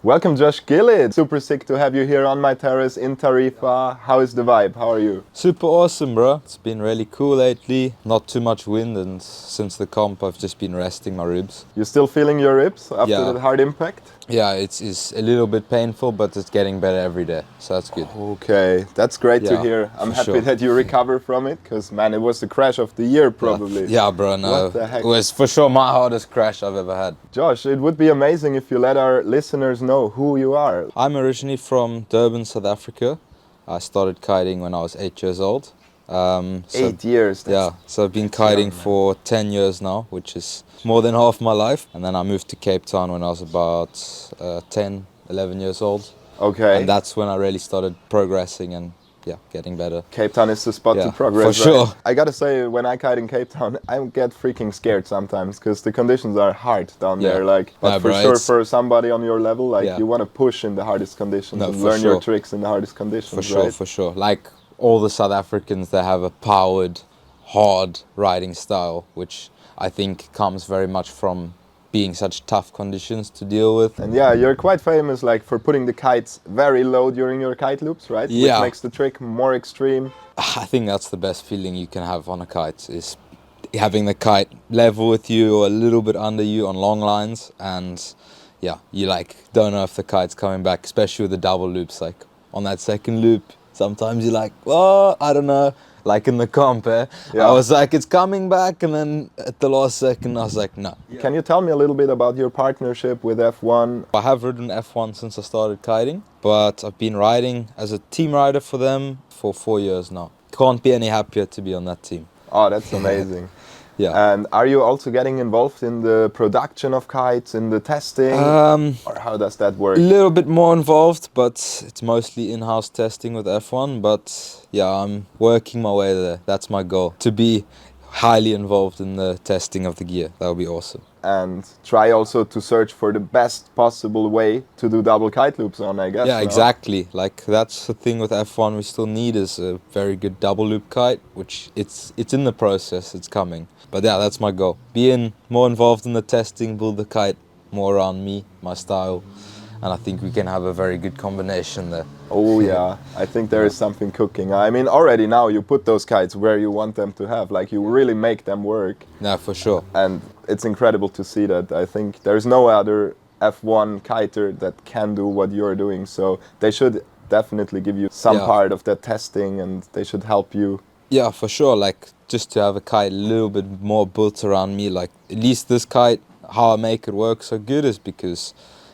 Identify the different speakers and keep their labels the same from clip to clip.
Speaker 1: Welcome, Josh GILLITT. Super sick to have you here on my terrace in Tarifa. How is the vibe? How are you?
Speaker 2: Super awesome, bro. It's been really cool lately. Not too much wind, and since the comp I've just been resting my ribs.
Speaker 1: You still feeling your ribs after
Speaker 2: Yeah.
Speaker 1: that hard impact?
Speaker 2: Yeah, it's a little bit painful, but it's getting better every day, so that's good.
Speaker 1: Okay, that's great to
Speaker 2: Yeah,
Speaker 1: hear. I'm
Speaker 2: for
Speaker 1: happy
Speaker 2: sure.
Speaker 1: that you recover from it, because man, it was the crash of the year probably.
Speaker 2: Yeah, bro, no.
Speaker 1: What the heck?
Speaker 2: It was for sure my hardest crash I've ever had.
Speaker 1: Josh, it would be amazing if you let our listeners know who you are.
Speaker 2: I'm originally from Durban, South Africa. I started kiting when I was 8 years old.
Speaker 1: 8 years.
Speaker 2: Yeah, so I've been kiting for 10 years now, which is more than half my life. And then I moved to Cape Town when I was about 10, 11 years old.
Speaker 1: Okay.
Speaker 2: And that's when I really started progressing and getting better.
Speaker 1: Cape Town is the spot to progress.
Speaker 2: For sure.
Speaker 1: Right? I gotta say, when I kite in Cape Town, I get freaking scared sometimes because the conditions are hard down there. Like, but for sure, for somebody on your level, like you want to push in the hardest conditions and learn your tricks in the hardest conditions.
Speaker 2: For sure,
Speaker 1: right?
Speaker 2: for sure. Like all the South Africans, they have a powered, hard riding style, which I think comes very much from being such tough conditions to deal with.
Speaker 1: And yeah, you're quite famous like for putting the kites very low during your kite loops, right?
Speaker 2: Yeah.
Speaker 1: Which makes the trick more extreme.
Speaker 2: I think that's the best feeling you can have on a kite, is having the kite level with you or a little bit under you on long lines, and you like don't know if the kite's coming back, especially with the double loops. Like on that second loop, sometimes you're like, oh, I don't know. Like in the comp, I was like, it's coming back, and then at the last second I was like, no.
Speaker 1: Can you tell me a little bit about your partnership with F1?
Speaker 2: I have ridden F1 since I started kiting, but I've been riding as a team rider for them for 4 years now. Can't be any happier to be on that team.
Speaker 1: Oh, that's amazing.
Speaker 2: Yeah.
Speaker 1: And are you also getting involved in the production of kites, in the testing? Or how does that work?
Speaker 2: A little bit more involved, but it's mostly in-house testing with F1. But yeah, I'm working my way there. That's my goal, to be highly involved in the testing of the gear. That would be awesome.
Speaker 1: And try also to search for the best possible way to do double kite loops on, I guess.
Speaker 2: Yeah, exactly. Like that's the thing with F1 we still need, is a very good double loop kite, which it's in the process, it's coming. But yeah, that's my goal. Being more involved in the testing, build the kite more around me, my style, and I think we can have a very good combination there.
Speaker 1: Oh yeah, I think there is something cooking. I mean, already now you put those kites where you want them to have, like you really make them work.
Speaker 2: Yeah, for sure.
Speaker 1: And it's incredible to see that. I think there's no other F1 kiter that can do what you're doing, so they should definitely give you some part of that testing, and they should help you.
Speaker 2: Yeah, for sure. Like just to have a kite a little bit more built around me, like at least this kite, how I make it work so good is because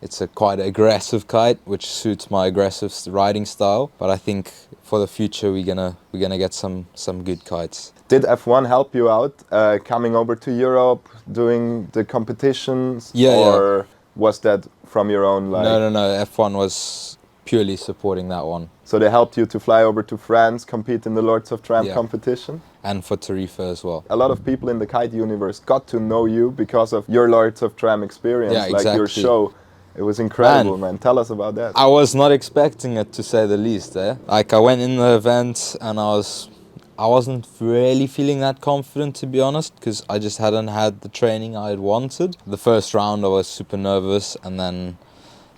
Speaker 2: it's a quite aggressive kite, which suits my aggressive riding style. But I think for the future we're gonna get some good kites.
Speaker 1: Did F1 help you out coming over to Europe, doing the competitions? Or was that from your own like?
Speaker 2: No. F1 was purely supporting that one.
Speaker 1: So they helped you to fly over to France, compete in the Lords of Tram competition?
Speaker 2: And for Tarifa as well.
Speaker 1: A lot of people in the kite universe got to know you because of your Lords of Tram experience,
Speaker 2: exactly.
Speaker 1: Like your show. It was incredible, man. Tell us about that.
Speaker 2: I was not expecting it, to say the least. Like I went in the event and I wasn't really feeling that confident, to be honest, because I just hadn't had the training I had wanted. The first round I was super nervous, and then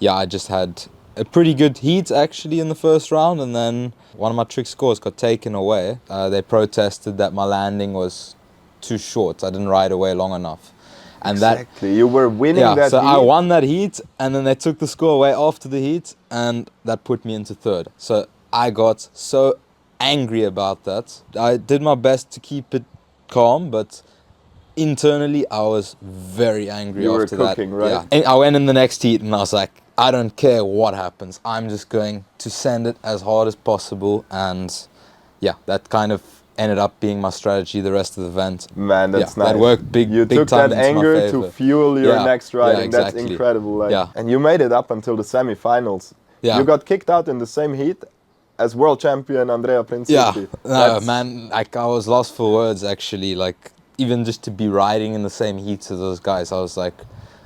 Speaker 2: I just had a pretty good heat actually in the first round, and then one of my trick scores got taken away. They protested that my landing was too short. I didn't ride away long enough. And
Speaker 1: exactly, you were winning that
Speaker 2: so
Speaker 1: heat.
Speaker 2: I won that heat, and then they took the score away after the heat, and that put me into third. So I got so angry about that. I did my best to keep it calm, but internally I was very angry after that.
Speaker 1: You were cooking, right?
Speaker 2: Yeah. And I went in the next heat and I was like, I don't care what happens. I'm just going to send it as hard as possible, and that kind of ended up being my strategy the rest of the event.
Speaker 1: Man, that's nice.
Speaker 2: That worked big time.
Speaker 1: You took that anger to fuel your next riding.
Speaker 2: Exactly.
Speaker 1: That's incredible. Like, and you made it up until the semi-finals. You got kicked out in the same heat as world champion Andrea Principi.
Speaker 2: No, man, like I was lost for words actually. Like even just to be riding in the same heat as those guys, I was like,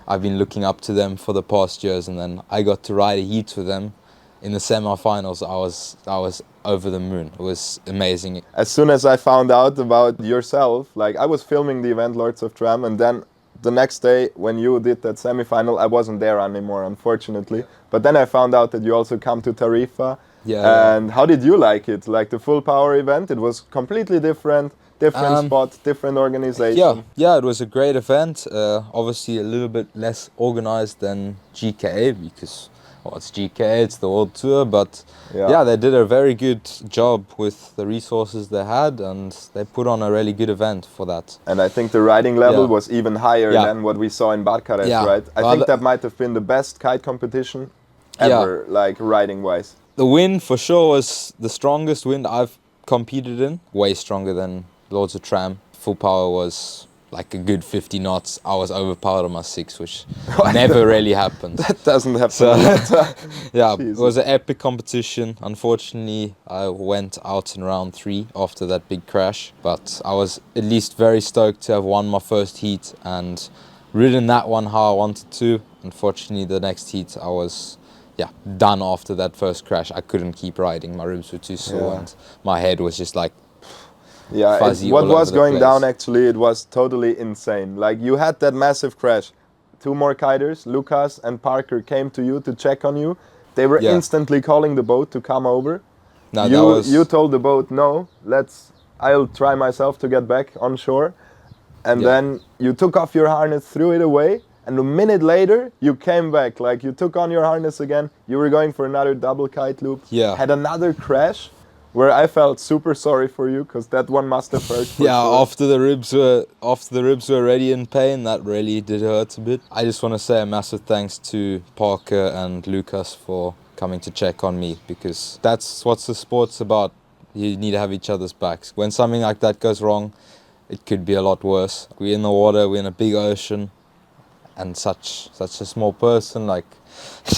Speaker 2: I've been looking up to them for the past years, and then I got to ride a heat with them in the semi-finals. I was over the moon. It was amazing.
Speaker 1: As soon as I found out about yourself, like I was filming the event Lords of Tram, and then the next day when you did that semi-final, I wasn't there anymore, unfortunately. But then I found out that you also come to Tarifa.
Speaker 2: Yeah.
Speaker 1: And how did you like it? Like the full power event, it was completely different spot, different organization.
Speaker 2: Yeah, it was a great event. Obviously a little bit less organized than GKA because, well, it's GKA, it's the World Tour, but yeah, they did a very good job with the resources they had, and they put on a really good event for that.
Speaker 1: And I think the riding level was even higher than what we saw in Bucharest, right? I think that might have been the best kite competition ever, like riding-wise.
Speaker 2: The wind for sure was the strongest wind I've competed in, way stronger than Lords of Tram. Full power was like a good 50 knots. I was overpowered on my 6, which never really happens.
Speaker 1: That doesn't happen.
Speaker 2: So, yeah, it was an epic competition. Unfortunately, I went out in round 3 after that big crash, but I was at least very stoked to have won my first heat and ridden that one how I wanted to. Unfortunately, the next heat I was done after that first crash. I couldn't keep riding. My ribs were too sore and my head was just like fuzzy.
Speaker 1: What was going down actually, it was totally insane. Like you had that massive crash. 2 more kiters, Lucas and Parker, came to you to check on you. They were instantly calling the boat to come over.
Speaker 2: No,
Speaker 1: you told the boat, no, I'll try myself to get back on shore. And then you took off your harness, threw it away. And a minute later, you came back, like you took on your harness again, you were going for another double kite loop, had another crash, where I felt super sorry for you, because that one must have hurt.
Speaker 2: Sure. After the ribs were already in pain, that really did hurt a bit. I just want to say a massive thanks to Parker and Lucas for coming to check on me, because that's what the sport's about. You need to have each other's backs. When something like that goes wrong, it could be a lot worse. We're in the water, we're in a big ocean. And such a small person, like,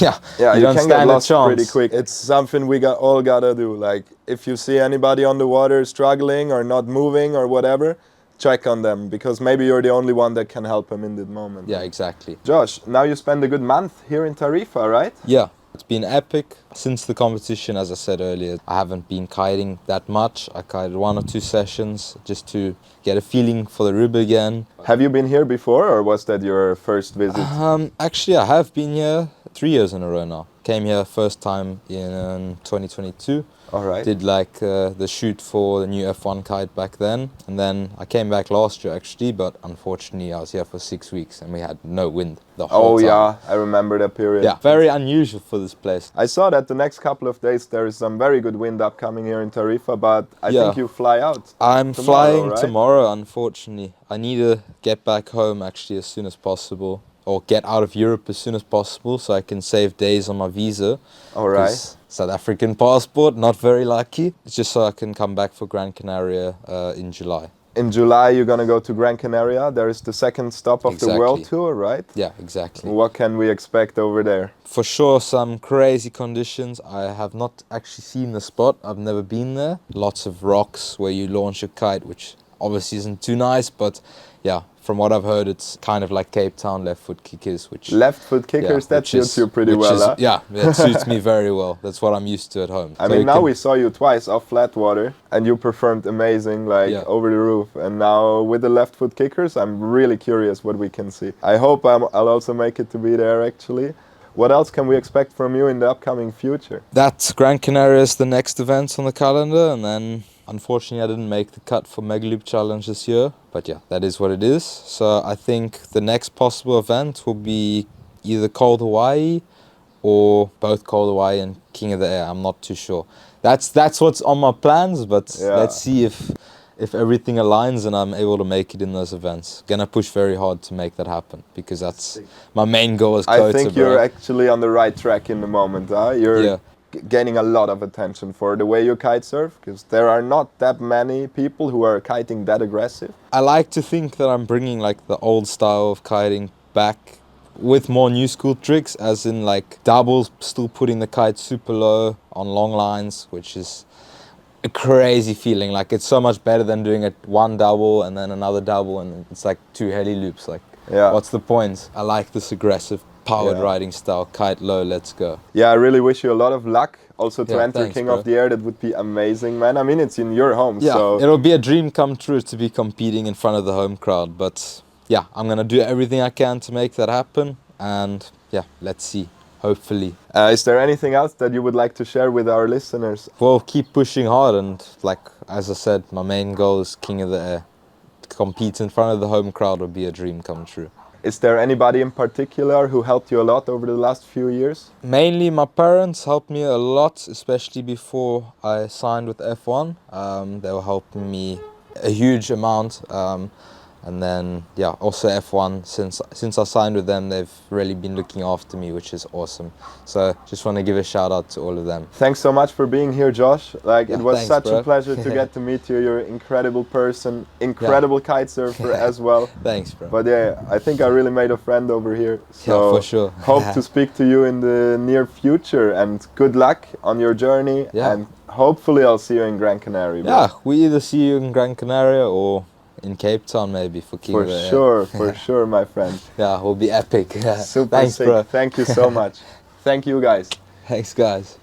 Speaker 2: you don't
Speaker 1: can
Speaker 2: stand
Speaker 1: get lost
Speaker 2: a chance.
Speaker 1: pretty quick. It's something we all gotta do. Like, if you see anybody on the water struggling or not moving or whatever, check on them, because maybe you're the only one that can help them in that moment.
Speaker 2: Yeah, exactly.
Speaker 1: Josh, now you spend a good month here in Tarifa, right?
Speaker 2: Yeah. It's been epic. Since the competition, as I said earlier, I haven't been kiting that much. I kited 1 or 2 sessions just to get a feeling for the rib again.
Speaker 1: Have you been here before, or was that your first visit?
Speaker 2: Actually, I have been here 3 years in a row now. Came here first time in 2022.
Speaker 1: All right.
Speaker 2: Did like the shoot for the new F1 kite back then. And then I came back last year actually, but unfortunately I was here for 6 weeks and we had no wind the whole time.
Speaker 1: Yeah, I remember that period.
Speaker 2: Yeah, very unusual for this place.
Speaker 1: I saw that the next couple of days there is some very good wind upcoming here in Tarifa, but I think you fly out.
Speaker 2: I'm flying tomorrow, unfortunately. I need to get back home actually as soon as possible, or get out of Europe as soon as possible so I can save days on my visa.
Speaker 1: All right.
Speaker 2: South African passport, not very lucky. It's just so I can come back for Gran Canaria in July.
Speaker 1: In July you're going to go to Gran Canaria. There is the second stop of the World Tour, right?
Speaker 2: Yeah, exactly.
Speaker 1: What can we expect over there?
Speaker 2: For sure some crazy conditions. I have not actually seen the spot. I've never been there. Lots of rocks where you launch a kite, which obviously isn't too nice, but yeah, from what I've heard, it's kind of like Cape Town left foot kickers, which
Speaker 1: left foot kickers, that suits you pretty well, huh?
Speaker 2: Yeah, that suits me very well. That's what I'm used to at home.
Speaker 1: I mean, now we saw you twice off flat water, and you performed amazing, like over the roof. And now with the left foot kickers, I'm really curious what we can see. I hope I'll also make it to be there, actually. What else can we expect from you in the upcoming future?
Speaker 2: That Gran Canaria is the next event on the calendar, and then unfortunately I didn't make the cut for Megaloop Challenge this year, but yeah, that is what it is. So I think the next possible event will be either Cold Hawaii or both Cold Hawaii and King of the Air. I'm not too sure. That's what's on my plans, but let's see if everything aligns and I'm able to make it in those events. Gonna push very hard to make that happen, because that's my main goal as Kota.
Speaker 1: I think you're actually on the right track in the moment, huh? You're gaining a lot of attention for the way you kite surf, because there are not that many people who are kiting that aggressive.
Speaker 2: I like to think that I'm bringing like the old style of kiting back with more new school tricks, as in like doubles, still putting the kite super low on long lines, which is a crazy feeling. Like, it's so much better than doing it one double and then another double and it's like 2 heli loops. Like, what's the point? I like this aggressive powered riding style. Kite low, let's go.
Speaker 1: Yeah, I really wish you a lot of luck. Also to enter King of the Air, that would be amazing, man. I mean, it's in your home, so...
Speaker 2: It'll be a dream come true to be competing in front of the home crowd, but yeah, I'm gonna do everything I can to make that happen, and yeah, let's see. Hopefully.
Speaker 1: Is there anything else that you would like to share with our listeners?
Speaker 2: Well, keep pushing hard, and like as I said, my main goal is King of the Air. To compete in front of the home crowd would be a dream come true.
Speaker 1: Is there anybody in particular who helped you a lot over the last few years?
Speaker 2: Mainly my parents helped me a lot, especially before I signed with F1. They were helping me a huge amount. And then, yeah, also F1, since I signed with them, they've really been looking after me, which is awesome. So just want to give a shout out to all of them.
Speaker 1: Thanks so much for being here, Josh. Like, it was such a pleasure to get to meet you. You're an incredible person, incredible kite surfer as well.
Speaker 2: Thanks, bro.
Speaker 1: But yeah, I think I really made a friend over here. So
Speaker 2: yeah, for sure.
Speaker 1: Hope to speak to you in the near future, and good luck on your journey.
Speaker 2: Yeah.
Speaker 1: And hopefully I'll see you in Gran Canaria.
Speaker 2: Yeah, we either see you in Gran Canaria or in Cape Town maybe for King of the Air.
Speaker 1: For sure, my friend.
Speaker 2: Yeah, it will be epic.
Speaker 1: Super
Speaker 2: Thanks,
Speaker 1: sick.
Speaker 2: bro.
Speaker 1: Thank you so much. Thank you, guys.
Speaker 2: Thanks, guys.